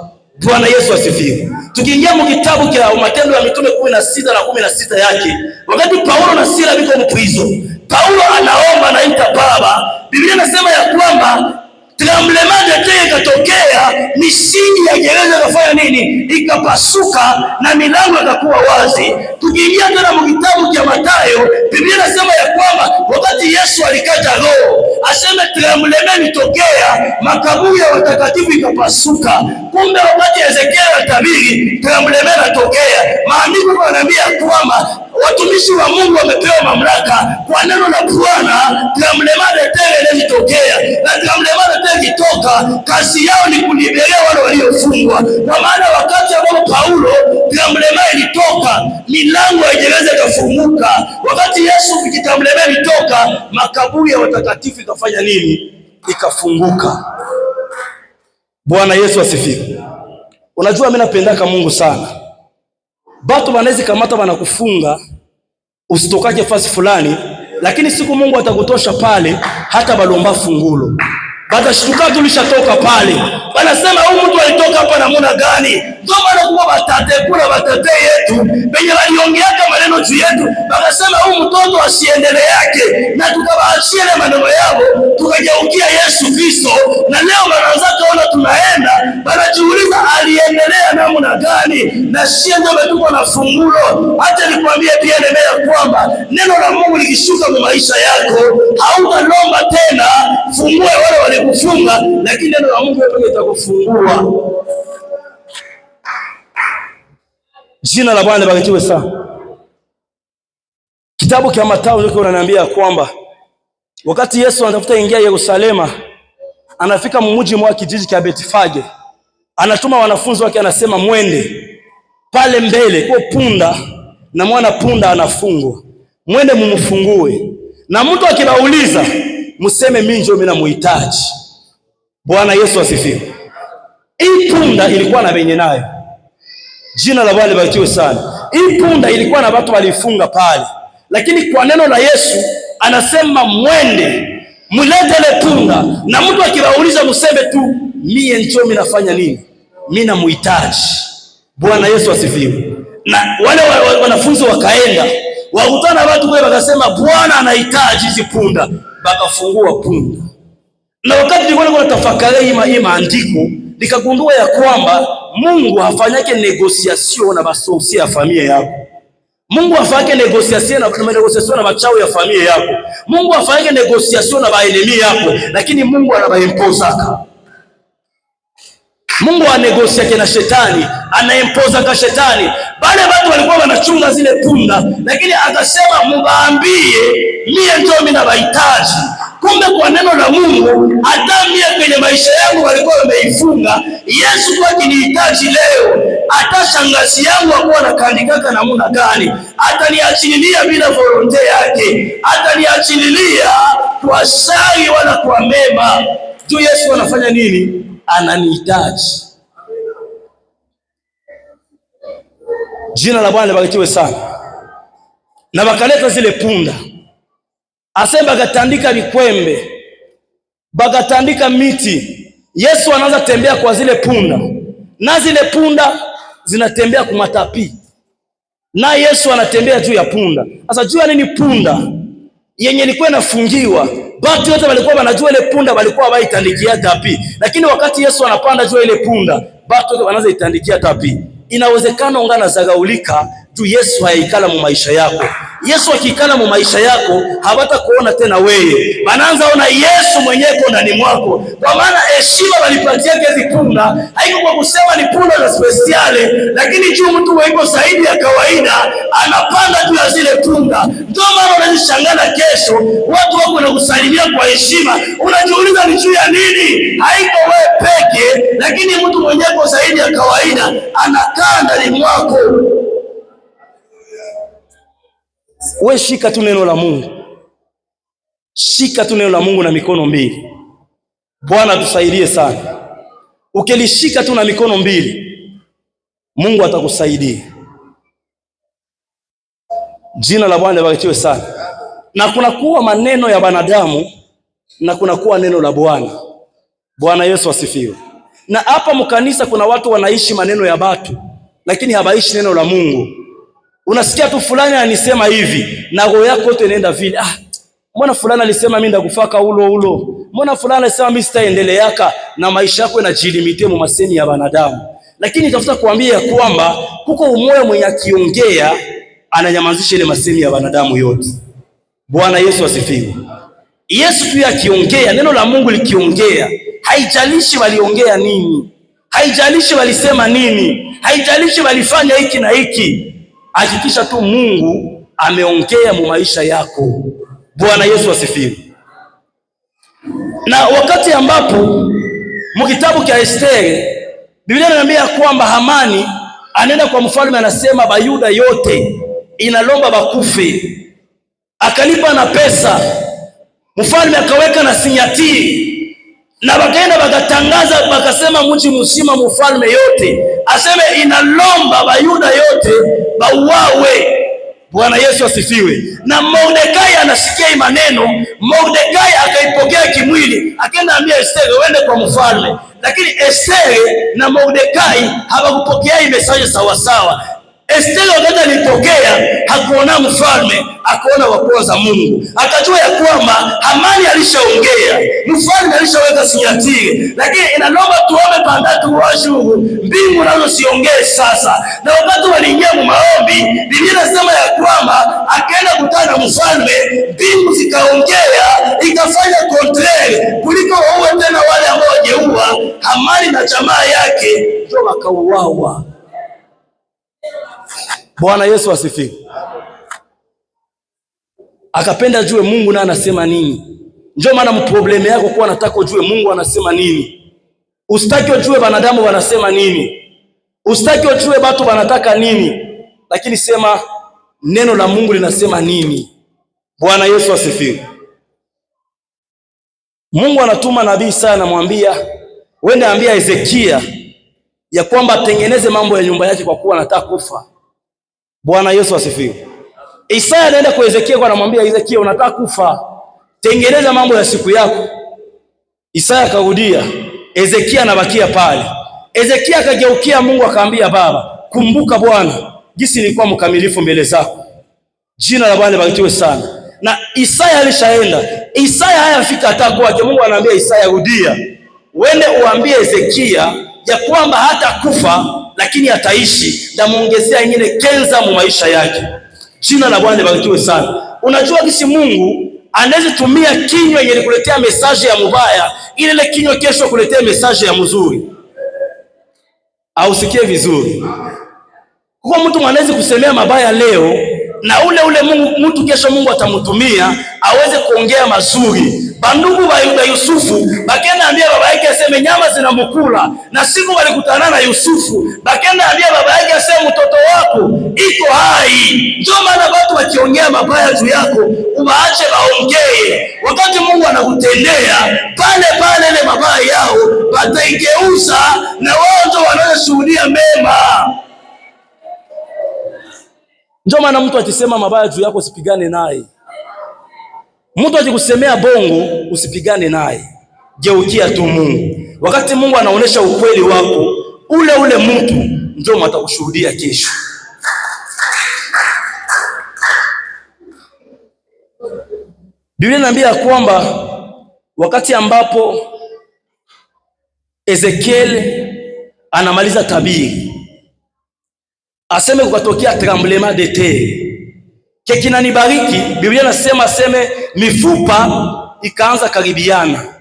Bwana Yesu asifiwe. Tukiingia mu kitabu cha Matendo ya Mitume 16 na 16 yake, wakati Paulo na Sila biko mu prison, Paulo anaomba na ita Baba, Biblia inasema ya kwamba tremblement de terre ikatokea, misingi ya gereza ikafanya nini? Ikapasuka na milango ikakuwa wazi. Tukiingia tena mu kitabu cha Mathayo, Biblia inasema ya kwamba wakati Yesu alikata roho, aseme tremblement litokea, makaburi ya watakatifu ikapasuka. Kumbe wakati Ezekiel anatabiri, tremblement litokea. Maandiko yanaambia kwamba watumishi wa Mungu wamepewa mamlaka kwa neno la Bwana. Tremblement de terre ilitokea, na tremblement de terre ikitoka, kazi yao ni kuliberea wale waliofungwa. Kwa maana wakati ambapo Paulo tremblement ilitoka, milango ya gereza ikafunguka. Wakati Yesu tremblement ilitoka, makaburi ya watakatifu ikafanya nini? Ikafunguka. Bwana Yesu asifiwe. Unajua mimi napendaka Mungu sana. Batu wanaweza kamata wanakufunga usitokaje fasi fulani, lakini siku Mungu atakutosha pale, hata balomba fungulo batashtuka tulishatoka pale, wanasema huyu mtu alitoka hapa namna gani? Ndio maana kwa batate yetu benye waliongeaka maneno juu yetu, wakasema huyu mtoto asiendelee yake, na tukawaachia na maneno yao, tukageukia Yesu Kristo. Na leo wanaanza kuona tunaenda, wanajiuliza aliendelea namna gani? Na sisi ndio tuko na fungulo. Hata nikwambie pia nemea kwamba neno la Mungu likishuka kwa maisha yako, hautalomba tena fungue wale walikufunga, lakini neno la Mungu pekee litakufungua. Jina la Bwana libarikiwe sana. Kitabu cha Mathayo ndio kinaniambia kwamba wakati Yesu anatafuta ingia Yerusalema, anafika mji mwa kijiji cha Betfage, anatuma wanafunzi wake, anasema mwende pale mbele kwa punda, na mwana punda anafungwa, mwende mumfungue, na mtu akibauliza mseme mimi ndio mimi namuhitaji. Bwana Yesu asifiwe. Hii punda ilikuwa na benye nayo. Jina la Bwana libarikiwe sana. Hii punda ilikuwa na watu walifunga pale, lakini kwa neno la Yesu anasema mwende mulete ile punda, na mtu akibauliza mseme tu mie ndio mimi nafanya nini, mimi namuhitaji. Bwana Yesu asifiwe. Na wale wanafunzi wakaenda, wakutana watu kwa, wakasema Bwana anahitaji hizi punda, bakafungua punda. Na wakati nilikuwa natafakari hii maandiko, nikagundua ya kwamba Mungu hafanyake negotiation na basosi ya familia yako. Mungu hafanyake negotiation na bachao ya familia yako. Mungu hafanyake negotiation na baenemi yako, lakini Mungu anabaimposaka. Mungu anegosiake na shetani, anaempoza kwa shetani. Bale watu walikuwa wanachunga zile punda, lakini akasema mubaambie mie ndio mimi nabahitaji. Kumbe kwa neno la Mungu, hata mie kwenye maisha yangu walikuwa wameifunga. Yesu kwa kinihitaji leo, hata shangazi yangu akuwa nakandikaka namuna gani, ataniachililia bila volonte yake, ataniachililia kwa shari wala kwa mema. Juu Yesu anafanya nini? Ananihitaji. Jina la Bwana libarikiwe sana. Na bakaleta zile punda, asema bagatandika vikwembe, bagatandika miti. Yesu anaanza tembea kwa zile punda, na zile punda zinatembea kumatapi, na Yesu anatembea juu ya punda. Sasa juu ya nini punda yenye ilikuwa inafungiwa? Watu wote walikuwa wanajua ile punda walikuwa waitandikia tapi, lakini wakati Yesu anapanda juu ile punda, watu wote wanaanza itandikia tapi. Inawezekana ungana zagaulika juu Yesu haikala mu maisha yako. Yesu akikala mu maisha yako, habata kuona tena wewe, banaanza ona Yesu mwenyewe ndani mwako. Kwa maana heshima walipatia hizi punda haiko kwa kusema ni punda za speciale, lakini juu mtu wewe zaidi ya kawaida anapanda juu ya zile punda. Ndio maana unajishangana kesho watu wako wanakusalimia kwa heshima, unajiuliza ni juu ya nini? Haiko wewe peke, lakini mtu mwenyewe zaidi ya kawaida anakaa ndani mwako. We shika tu neno la Mungu, shika tu neno la Mungu na mikono mbili. Bwana tusaidie sana. Ukilishika tu na mikono mbili, Mungu atakusaidia. Jina la Bwana libarikiwe sana. Na kuna kuwa maneno ya wanadamu na kuna kuwa neno la Bwana. Bwana Yesu asifiwe. Na hapa mkanisa kuna watu wanaishi maneno ya watu, lakini habaishi neno la Mungu. Unasikia tu fulani anisema hivi, na roho yako yote inaenda vile. Mbona fulani alisema mimi ndakufaka ulo. Mbona fulani alisema mimi sitaendeleaka, na maisha yako yanajilimite mu maseni ya wanadamu. Lakini nitafuta kuambia kwamba kuko umoja mwenye akiongea ananyamazisha ile maseni ya wanadamu yote. Bwana Yesu asifiwe. Yesu tu akiongea, neno la Mungu likiongea, haijalishi waliongea nini, haijalishi walisema nini, haijalishi walifanya hiki na hiki. Hakikisha tu Mungu ameongea mu maisha yako. Bwana Yesu asifiwe. Na wakati ambapo mkitabu cha Esteri, Biblia inaniambia kwamba Hamani anaenda kwa mfalme, anasema Bayuda yote inalomba bakufe. Akalipa na pesa, mfalme akaweka na sinyatiri, na wakaenda wakatangaza, wakasema mji mzima mfalme yote aseme inalomba Bayuda yote bauawe. Bwana Yesu asifiwe. Na Mordekai anasikia maneno, Mordekai akaipokea kimwili, akaenda ambia Esteri uende kwa mfalme. Lakini Esteri na Mordekai hawakupokea message sawa sawa. Esteri wakati alipokea, hakuona mfalme, akaona wakoza Mungu. Akajua ya kwamba Hamani alishaongea, mfalme alishaweka sinyatiri, lakini inalomba tuombe pandatu wa shuru, mbingu nazo siongee sasa. Na wakati waliingia mu maombi, Biblia inasema ya kwamba akaenda kutana na mfalme, mbingu zikaongea, ikafanya contraire kuliko wauwe tena wale ambao wajeua. Hamani na jamaa yake ndio wakauawa. Bwana Yesu asifiwe. Akapenda jue Mungu na anasema nini. Ndio maana mprobleme yako kwa nataka ujue Mungu anasema nini. Usitaki ujue wanadamu wanasema nini. Usitaki ujue watu wanataka nini. Lakini sema neno la Mungu linasema nini. Bwana Yesu asifiwe. Mungu anatuma nabii Isaya, anamwambia wende ambia Hezekia ya kwamba atengeneze mambo ya nyumba yake kwa kuwa anataka kufa. Bwana Yesu asifiwe. Isaya anaenda kwa Hezekia, kwa anamwambia Hezekia, unataka kufa, tengeneza mambo ya siku yako. Isaya akarudia, Hezekia anabakia pale. Hezekia akageukia Mungu akaambia, Baba, kumbuka Bwana jinsi nilikuwa mkamilifu mbele zako. Jina la Bwana libarikiwe sana. Na Isaya alishaenda. Isaya hayafika hata kwake. Mungu anaambia Isaya, rudia, uende uambie Hezekia ya kwamba hata kufa lakini ataishi, na muongezea nyingine kenza mu maisha yake. Jina la Bwana libarikiwe sana. Unajua kisi Mungu anaweza tumia kinywa yenye kuletea message ya mubaya, ile kinywa kesho kuletea message ya mzuri. Au sikie vizuri. Kwa mtu mwanaweza kusemea mabaya leo na ule mtu kesho Mungu atamtumia aweze kuongea mazuri. Bandugu ba Yusufu bakenda ambia baba yake aseme nyama zinamkula, na siku walikutana na Yusufu bakenda ambia baba yake aseme mtoto wako iko hai. Ndio maana watu wakiongea mabaya juu yako ubaache waongee. Wakati Mungu anakutendea pale pale ile mabaya yao wataigeuza na wao ndio wanaoshuhudia mema. Ndio maana mtu akisema mabaya juu yako usipigane naye. Mtu akikusemea bongo usipigane naye. Geukia tu Mungu. Wakati Mungu anaonesha ukweli wako, ule mtu ndio atakushuhudia kesho. Biblia inaniambia kwamba wakati ambapo Ezekiel anamaliza tabiri, aseme kukatokea tremblement de terre. Kinanibariki, Biblia inasema aseme mifupa ikaanza karibiana.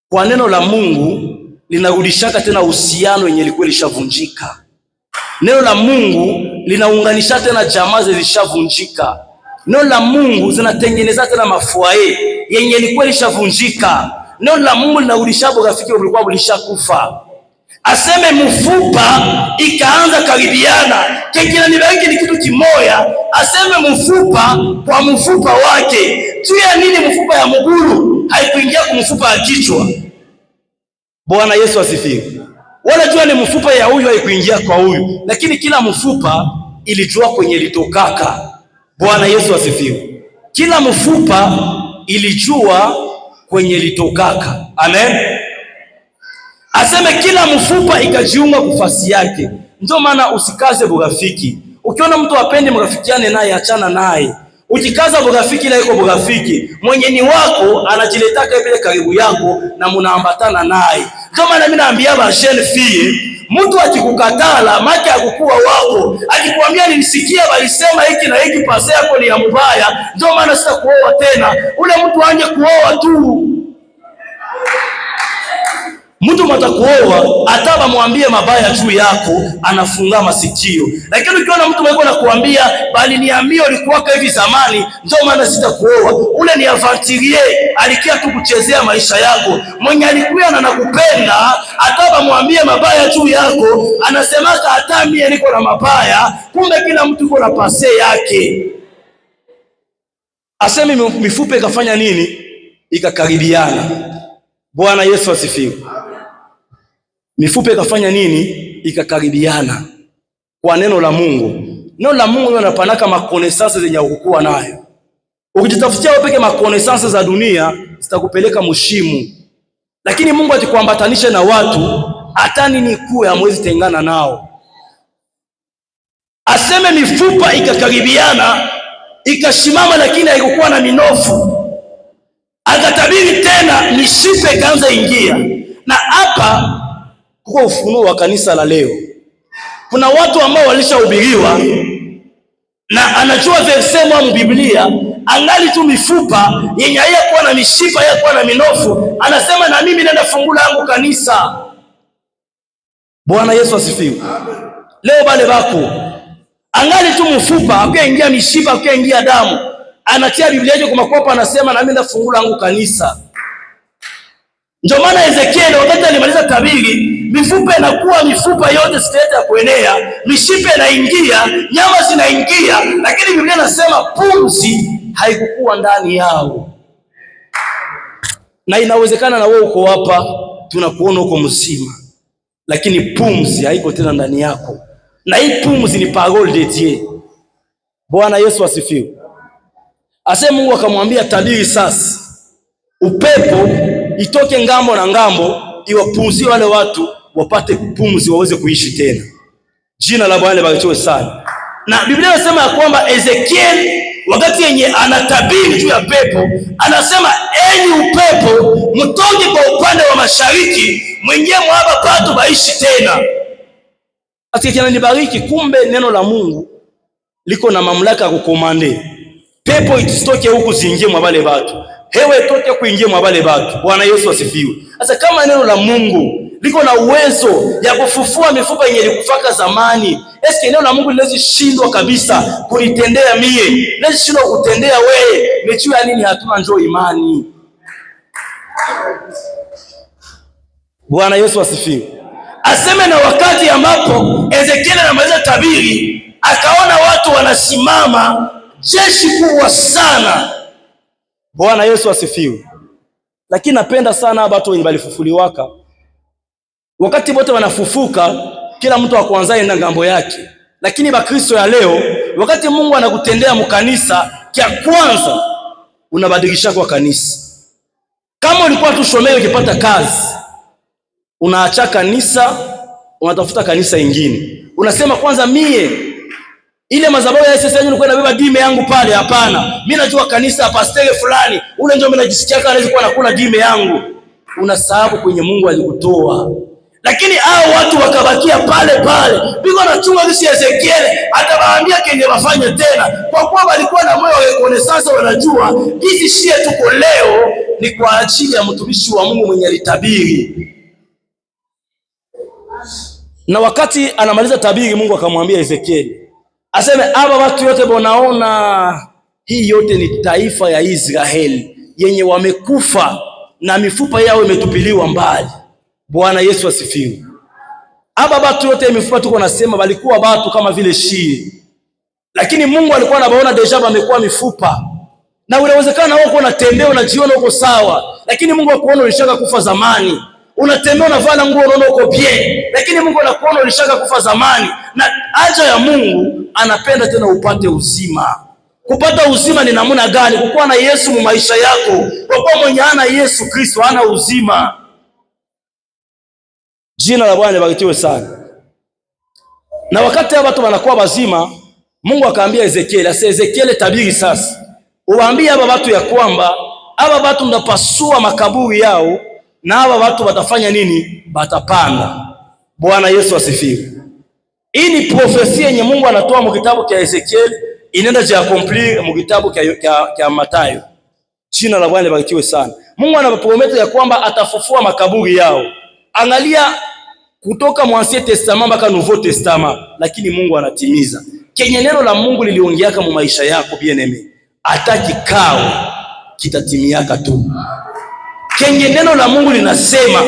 Kwa neno la Mungu linarudishaka tena uhusiano yenye ilikuwa ilishavunjika. Neno la Mungu linaunganisha tena jamaa zilishavunjika. Neno la Mungu zinatengeneza tena mafuae yenye ilikuwa ilishavunjika. Neno la Mungu linarudisha urafiki ulikuwa ulishakufa. Aseme mfupa ikaanza karibiana. Kinanibariki ni kitu kimoya. Aseme mfupa kwa mfupa wake. Tu ya nini mfupa ya mgulu haikuingia kwa mfupa ya kichwa? Bwana Yesu asifiwe. Wala jua ni mfupa ya huyu haikuingia kwa huyu, lakini kila mfupa ilijua kwenye litokaka. Bwana Yesu asifiwe. Kila mfupa ilijua kwenye litokaka. Amen. Aseme kila mfupa ikajiunga kufasi yake. Ndio maana usikaze burafiki. Ukiona mtu apende mrafikiane naye, achana naye. Ukikaza burafiki na yuko burafiki, mwenye ni wako anajiletaka pale karibu yako na mnaambatana naye. Ndio maana mimi naambia ba jeune fille, mtu akikukatala maki akukua wako, akikwambia nilisikia walisema hiki na hiki pase yako ni ya mbaya, ndio maana sitakuoa tena. Ule mtu anje kuoa tu. Mtu matakuoa ataba muambie mabaya juu yako, anafunga masikio. Lakini ukiona mtu mweko na kuambia bali niambie ulikuwa hivi zamani, ndio maana sitakuoa, ule ni avanturier, alikia tu kuchezea maisha yako. Mwenye alikuwa na nakupenda ataba muambie mabaya juu yako, anasemaka hata mimi niko na mabaya, kumbe kila mtu yuko na pase yake. Aseme mifupa ikafanya nini? Ikakaribiana. Bwana Yesu asifiwe. Mifupa ikafanya nini? Ikakaribiana kwa neno la Mungu. Neno la Mungu linapanaka makonesansi zenye ukukua nayo. Ukijitafutia wewe peke makonesansi za dunia zitakupeleka mshimu. Lakini Mungu atikuambatanisha na watu hata nini kuu ya mwezi tengana nao. Aseme mifupa ikakaribiana, ikashimama lakini haikukuwa na minofu. Akatabiri tena mishipa ikaanza ingia. Na hapa kwa ufunuo wa kanisa la leo, kuna watu ambao walishahubiriwa na anajua verse mu Biblia, angali tu mifupa yenye hayakuwa na mishipa, hayakuwa na minofu, anasema na mimi nenda fungula yangu kanisa. Bwana Yesu asifiwe. Leo bale bako angali tu mfupa, akaingia mishipa, akaingia damu, anatia Biblia yake kwa makopa, anasema na mimi nenda fungula yangu kanisa. Ndio maana Ezekiel wakati alimaliza tabiri, mifupa inakuwa mifupa yote sitaeta ya kuenea, mishipa inaingia, nyama zinaingia, lakini Biblia inasema pumzi haikukuwa ndani yao. Na inawezekana na wewe uko hapa, tunakuona uko mzima, lakini pumzi haiko tena ndani yako. Na hii pumzi ni parole de Dieu. Bwana Yesu asifiwe. Ase Mungu akamwambia tabiri sasa, upepo itoke ngambo na ngambo, iwapumzie wale watu wapate pumzi waweze kuishi tena. Jina la Bwana libarikiwe sana. Na Biblia inasema ya kwamba Ezekiel wakati yenye anatabiri juu ya pepo, anasema enyi upepo mtoke kwa upande wa mashariki, mwingie mwaba patu baishi tena. Atikana nibariki, kumbe neno la Mungu liko na mamlaka ya kukomande. Pepo isitoke huku ziingie mwa wale watu. Hewe toke kuingie mwa wale watu. Bwana Yesu asifiwe. Sasa kama neno la Mungu liko na uwezo ya kufufua mifupa yenye ilikufaka zamani. Eske neno la Mungu linaweza shindwa kabisa kunitendea mie? Linaweza shindwa kutendea wewe? Ni juu ya nini hatuna njoo imani? Bwana Yesu asifiwe. Aseme na wakati ambapo Ezekieli anamaliza tabiri, akaona watu wanasimama, jeshi kubwa sana. Bwana Yesu asifiwe. Lakini napenda sana watu wenye balifufuliwaka, wakati wote wanafufuka, kila mtu wa kwanza enda ngambo yake. Lakini Bakristo ya leo, wakati Mungu anakutendea mkanisa, kia kwanza unabadilisha kwa kanisa. Kama ulikuwa tu shomeo ukipata kazi, unaacha kanisa, unatafuta kanisa ingine. Unasema kwanza mie ile madhabahu ya SSN nilikuwa nabeba dime yangu pale, hapana. Mimi najua kanisa ya pastor fulani, ule ndio mimi najisikia kama anaweza kuwa nakula dime yangu. Unasahau kwenye Mungu alikutoa. Lakini hao watu wakabakia pale pale. Biko na chunga kisi Ezekieli, atawaambia kenye wafanye tena. Kwa kuwa walikuwa na moyo wa reconnaissance, wanajua hizi shie tuko leo ni kwa ajili ya mtumishi wa Mungu mwenye alitabiri. Na wakati anamaliza tabiri, Mungu akamwambia Ezekieli, aseme aba watu yote bonaona, hii yote ni taifa ya Israeli yenye wamekufa na mifupa yao imetupiliwa mbali. Bwana Yesu asifiwe. Aba watu yote mifupa tuko nasema walikuwa watu kama vile shii, lakini Mungu alikuwa anabaona deja wamekuwa mifupa. Na unawezekana wewe uko unatembea unajiona uko sawa, lakini Mungu akuona ulishaka kufa zamani. Unatembea unavaa nguo unaona uko bien, lakini Mungu anakuona ulishaka kufa zamani. Na haja ya Mungu anapenda tena upate uzima. Kupata uzima ni namna gani? Kukuwa na Yesu mu maisha yako. Kwa kuwa mwenye hana Yesu Kristo hana uzima. Jina la Bwana libarikiwe sana. Na wakati watu wanakuwa wazima, Mungu akaambia Ezekieli, ase Ezekieli tabiri sasa. Uwaambie hapa watu ya kwamba hapa watu mtapasua makaburi yao, na hapa watu watafanya nini? Batapanda. Bwana Yesu asifiwe. Hii ni profesia yenye Mungu anatoa mu kitabu cha Ezekieli, inaenda je accomplir mu kitabu cha Mathayo. Jina la Bwana libarikiwe sana. Mungu anapromete ya kwamba atafufua makaburi yao. Angalia kutoka Ancien Testament mpaka Nouveau Testament, lakini Mungu anatimiza. Kenye neno la Mungu liliongeaka mu maisha yako bien-aimé, hata kikao kitatimiaka tu. Kenye neno la Mungu linasema,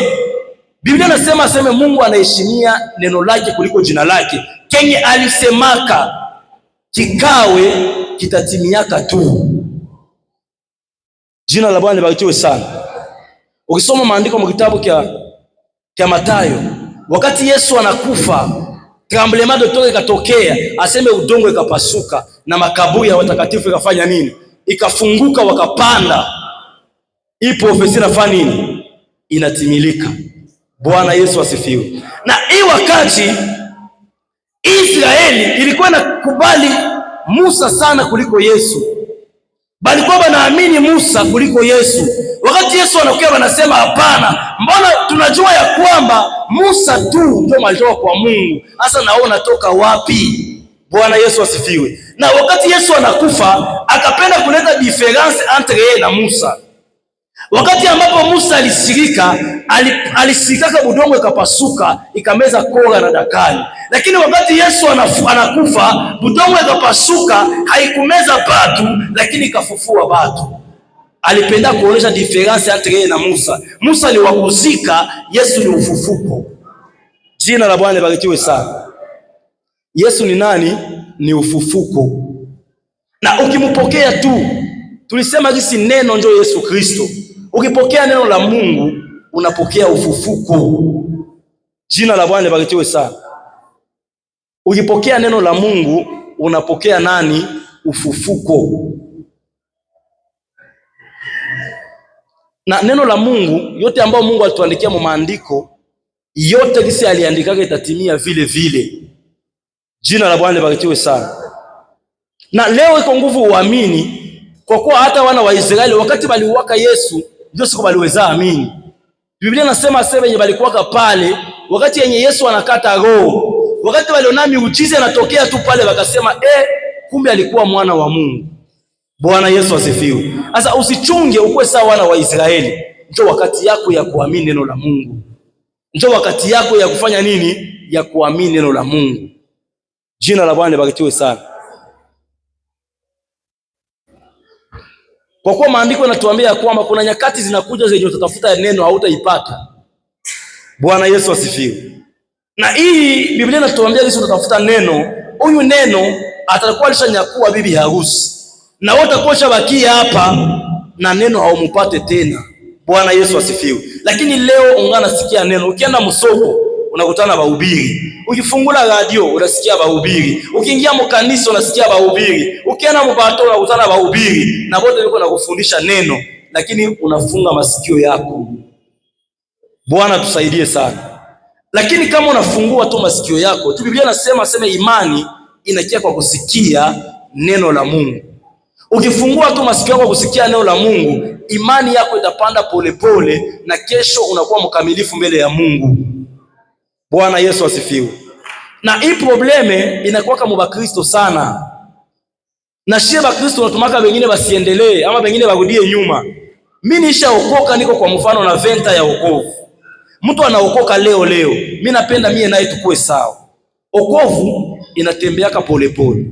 Biblia inasema aseme Mungu anaheshimia neno lake kuliko jina lake. Kenye alisemaka kikawe kitatimiaka tu. Jina la Bwana libarikiwe sana. Ukisoma maandiko mu kitabu cha Mathayo, wakati Yesu anakufa, tremblement de terre ikatokea, aseme udongo ikapasuka na makaburi ya watakatifu ikafanya nini? Ikafunguka, wakapanda. Hii profesia inafanya nini? Inatimilika. Bwana Yesu asifiwe. Na hii wakati Israeli ilikuwa inakubali Musa sana kuliko Yesu. Balikuwa wanaamini Musa kuliko Yesu. Wakati Yesu anakuja wanasema hapana, mbona tunajua ya kwamba Musa tu ndio alitoka kwa Mungu. Sasa naona toka wapi? Bwana Yesu asifiwe. Na wakati Yesu anakufa, akapenda kuleta difference entre yeye na Musa. Wakati ambapo Musa alisirika budongo ikapasuka, ikameza Kora na Dakani. Lakini wakati Yesu anakufa, budongo ikapasuka, haikumeza batu, lakini ikafufua batu. Alipenda kuonesha difference entre yeye na Musa. Musa ni wakuzika, Yesu ni ufufuko. Jina la Bwana libarikiwe sana. Yesu ni nani? Ni ufufuko. Na ukimpokea tu, tulisema hisi neno ndio Yesu Kristo. Ukipokea neno la Mungu, unapokea ufufuko. Jina la Bwana libarikiwe sana. Ukipokea neno la Mungu, unapokea nani? Ufufuko. Na neno la Mungu, yote ambayo Mungu alituandikia mu maandiko, yote kisi aliandikaka itatimia vile vile. Jina la Bwana libarikiwe sana. Na leo iko nguvu uamini, kwa kuwa hata wana wa Israeli wakati waliuaka Yesu, ndio siku waliweza amini. Biblia inasema yenye walikuwa pale wakati yenye Yesu anakata roho, wakati waliona miujiza inatokea tu pale, wakasema kumbe alikuwa mwana wa Mungu. Bwana Yesu asifiwe. Sasa usichunge ukwe sawa wana wa Israeli, ndio wakati yako ya kuamini neno la Mungu. Njoo wakati yako ya kufanya nini? Ya kuamini neno la Mungu. Jina la Bwana libarikiwe sana. Kwa kuwa maandiko yanatuambia kwamba kuna nyakati zinakuja zenye utatafuta neno hautaipata. Bwana Yesu asifiwe. Na hii Biblia inatuambia sisi utatafuta neno, huyu neno atakuwa alishanyakua bibi harusi. Na wote kocha bakia hapa na neno haumupate tena. Bwana Yesu asifiwe. Lakini leo ungana sikia neno. Ukienda msoko unakutana bahubiri. Ukifungula radio unasikia bahubiri. Ukiingia mkanisa unasikia bahubiri. Ukienda mbato unakutana bahubiri. Na wote wako nakufundisha neno, lakini unafunga masikio yako. Bwana tusaidie sana. Lakini kama unafungua tu masikio yako, tu Biblia inasema imani inakia kwa kusikia neno la Mungu. Ukifungua tu masikio yako kusikia neno la Mungu, imani yako itapanda polepole na kesho unakuwa mkamilifu mbele ya Mungu. Bwana Yesu asifiwe. Na hii probleme inakuwa kama Bakristo sana. Na shie Bakristo unatumaka wengine basiendelee ama wengine barudie nyuma. Mimi nishaokoka, niko kwa mfano na venta ya wokovu. Mtu anaokoka leo. Mimi napenda mie naye tukue sawa. Wokovu inatembeaka polepole.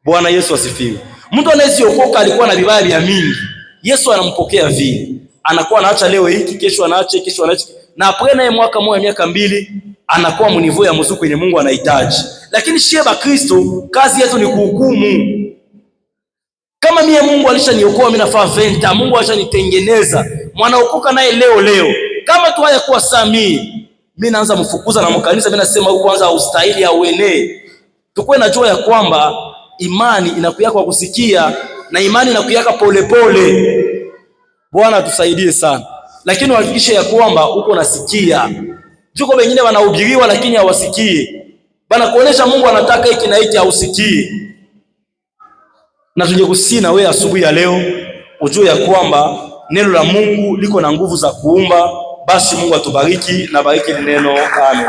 Bwana Yesu asifiwe. Mtu anayeokoka alikuwa na vibaya vya mingi. Yesu anampokea vile. Anakuwa anaacha leo hiki, kesho anaacha, kesho anaacha. Na apre naye mwaka mmoja, miaka mbili, anakuwa mnivo ya mzuko yenye Mungu anahitaji. Lakini shie Bakristo kazi yetu ni kuhukumu. Kama mie Mungu alishaniokoa, mimi nafaa venta, Mungu alishanitengeneza. Mwanaokoka naye leo. Kama tu haya kuwa mimi naanza mfukuza na mkanisa, mimi nasema huko kwanza ustahili au ene. Tukue na jua ya kwamba imani inakuya kwa kusikia na imani inakuya polepole. Bwana tusaidie sana. Lakini uhakikishe ya kwamba uko nasikia. Juko wengine wanahubiriwa lakini hawasikii. Bana kuonesha Mungu anataka hiki na hiki hausikii. Na tuje kusina wewe asubuhi ya leo ujue ya kwamba neno la Mungu liko na nguvu za kuumba. Basi Mungu atubariki na bariki neno. Amen.